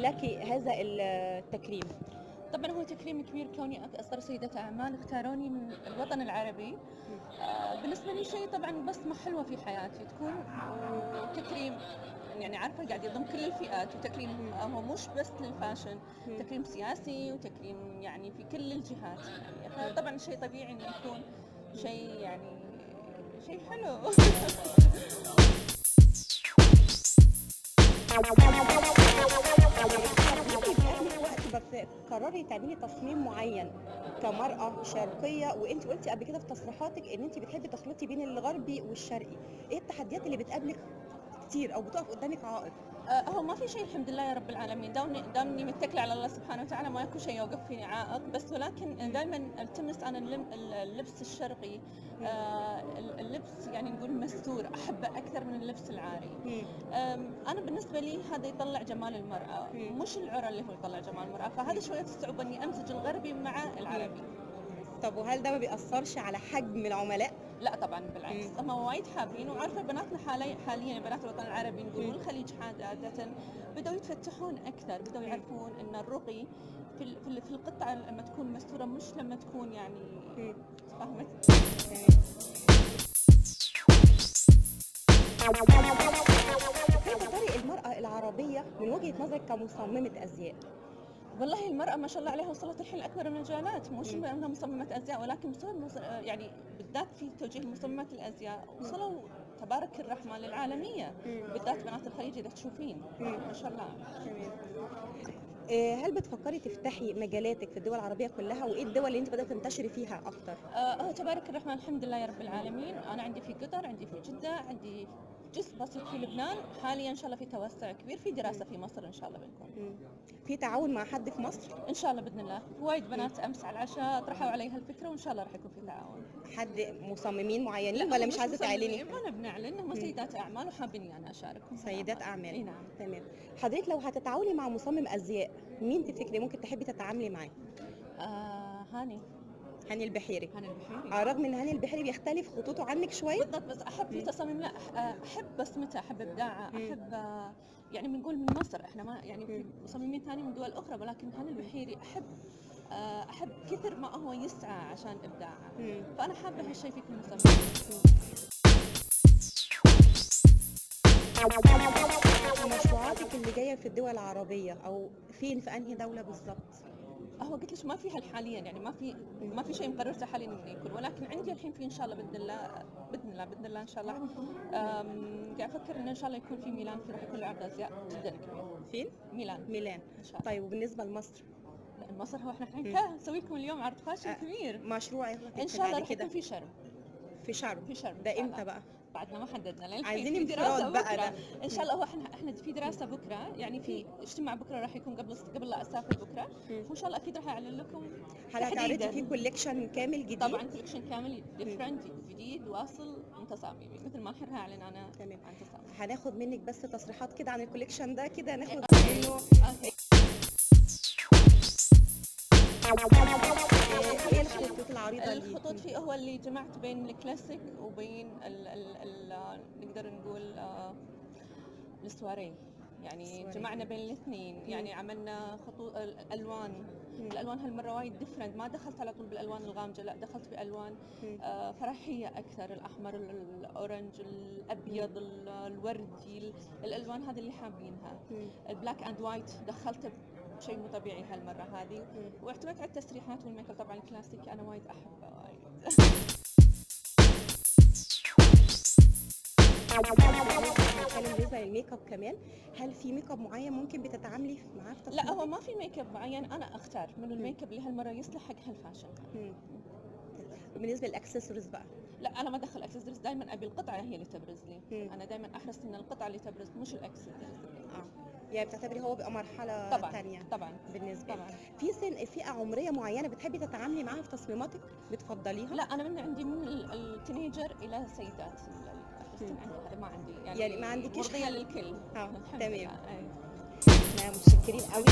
لك هذا التكريم؟ طبعا هو تكريم كبير كوني أصدر سيدة أعمال اختاروني من الوطن العربي. بالنسبة لي شيء طبعا بصمة حلوة في حياتي تكون، وتكريم يعني عارفة قاعد يضم كل الفئات، وتكريم هو مش بس للفاشن، تكريم سياسي وتكريم يعني في كل الجهات يعني، فطبعا شيء طبيعي إنه يكون شيء يعني شيء حلو. بيقابلك وقت بس قرري تعملي تصميم معين كمرأة شرقية، وانت قلتي قبل كده في تصريحاتك ان انت بتحبي تخلطي بين الغربي والشرقي، ايه التحديات اللي بتقابلك كتير او بتقف قدامك عائق؟ هو ما في شيء الحمد لله يا رب العالمين، دامني متكلة على الله سبحانه وتعالى ما يكون شيء يوقف فيني عائق، بس ولكن دائما التمس انا اللبس الشرقي، اللبس يعني نقول مستور احبه اكثر من اللبس العاري. انا بالنسبه لي هذا يطلع جمال المراه، مش العرى اللي هو يطلع جمال المراه، فهذا شويه الصعوبه اني امزج الغربي مع العربي. طب وهل ده ما بيأثرش على حجم العملاء؟ لا طبعا بالعكس، هم وايد حابين، وعارفه بناتنا حاليا بنات الوطن العربي نقول والخليج عاده بدأوا يتفتحون اكثر، بدأوا يعرفون ان الرقي في القطعه لما تكون مستوره، مش لما تكون يعني فاهمه. كيف ترى المرأة العربية من وجهة نظرك كمصممة أزياء؟ والله المرأة ما شاء الله عليها وصلت الحين أكبر المجالات، مش أنها مصممة أزياء، ولكن يعني بالذات في توجيه مصممات الأزياء وصلوا تبارك الرحمن للعالمية، بالذات بنات الخليج إذا تشوفين ما شاء الله. هل بتفكري تفتحي مجالاتك في الدول العربية كلها، وايه الدول اللي انت بدأت تنتشري فيها اكتر؟ تبارك الرحمن الحمد لله يا رب العالمين، أنا عندي في قطر، عندي في جدة، عندي جزء بسيط في لبنان، حاليا إن شاء الله في توسع كبير، في دراسة في مصر إن شاء الله بنكون. في تعاون مع حد في مصر؟ إن شاء الله بإذن الله، وايد بنات أمس على العشاء طرحوا علي هالفكرة، وإن شاء الله راح يكون في تعاون. حد مصممين معينين ولا مش عايزة تعلني؟ ما بنعلن، هم سيدات أعمال وحابين أنا أشاركهم. سيدات أعمال. إيه نعم. تمام. حضرتك لو هتتعاوني مع مصمم أزياء، مين تفتكري ممكن تحبي تتعاملي معاه؟ هاني البحيري. رغم ان هاني البحيري بيختلف خطوطه عنك شويه. بالضبط، بس احب في تصاميم، لا احب بسمته، احب ابداعه، احب يعني بنقول من مصر، احنا ما يعني في مصممين ثاني من دول اخرى، ولكن هاني البحيري احب كثر ما هو يسعى عشان ابداعه، فانا حابه هالشيء في كل مصمم. مشروعاتك اللي جايه في الدول العربيه او فين، في انهي دوله بالظبط؟ هو قلت لك ما فيها حاليا، يعني ما في شيء مقررته حاليا انه يكون، ولكن عندي الحين في ان شاء الله باذن الله ان شاء الله قاعد افكر انه ان شاء الله يكون في ميلان، في راح يكون له عرض ازياء جدا كبير. فين؟ ميلان ان شاء الله. طيب وبالنسبه لمصر؟ مصر هو احنا الحين نسوي لكم اليوم عرض فاشن كبير. مشروع ان شاء الله راح يكون في شرم. في شرم ده امتى بقى؟ بعدنا ما حددنا، لان عايزين انفراد بقى ده. ان شاء الله هو احنا في دراسه بكره، يعني في اجتماع بكره راح يكون قبل لا اسافر بكره، وان شاء الله اكيد راح اعلن لكم. هل هتعرضي فيه كوليكشن كامل جديد؟ طبعا كوليكشن كامل ديفرنت جديد واصل من تصاميمي، مثل ما الحين هعلن انا عن تصاميمي. هناخد منك بس تصريحات كده عن الكوليكشن ده، كده ناخد منه ايه الخطوط العريضه دي؟ الخطوط فيه هو اللي جمعت بين الكلاسيك وبين نقدر نقول السواري، يعني جمعنا بين الاثنين، يعني عملنا خطوط الالوان هالمره وايد ديفرنت، ما دخلت على طول بالالوان الغامجه، لا دخلت بالوان فرحيه اكثر، الاحمر، الاورنج، الابيض، الوردي، الالوان هذه اللي حابينها. البلاك اند وايت دخلته شيء مو طبيعي هالمره هذه، واعتمدت على التسريحات والميك اب طبعا الكلاسيكي انا وايد احبه وايد. بالنسبه للميك اب كمان، هل في ميك اب معين ممكن بتتعاملي معاه في تصميمك؟ لا هو ما في ميك اب معين، انا اختار من الميك اب اللي هالمره يصلح حق هالفاشن. بالنسبه للاكسسوارز بقى؟ لا انا ما ادخل اكسسوارز، دائما ابي القطعه هي اللي تبرز لي. انا دائما احرص ان القطعه اللي تبرز مش الاكسسوارز. يعني بتعتبري هو بقى مرحله ثانيه طبعا بالنسبه طبعا. في فئه عمريه معينه بتحبي تتعاملي معاها في تصميماتك بتفضليها؟ لا انا عندي من التينيجر الى سيدات، ما عندي يعني ما عندكيش مرضيه للكل. تمام. احنا متشكرين قوي.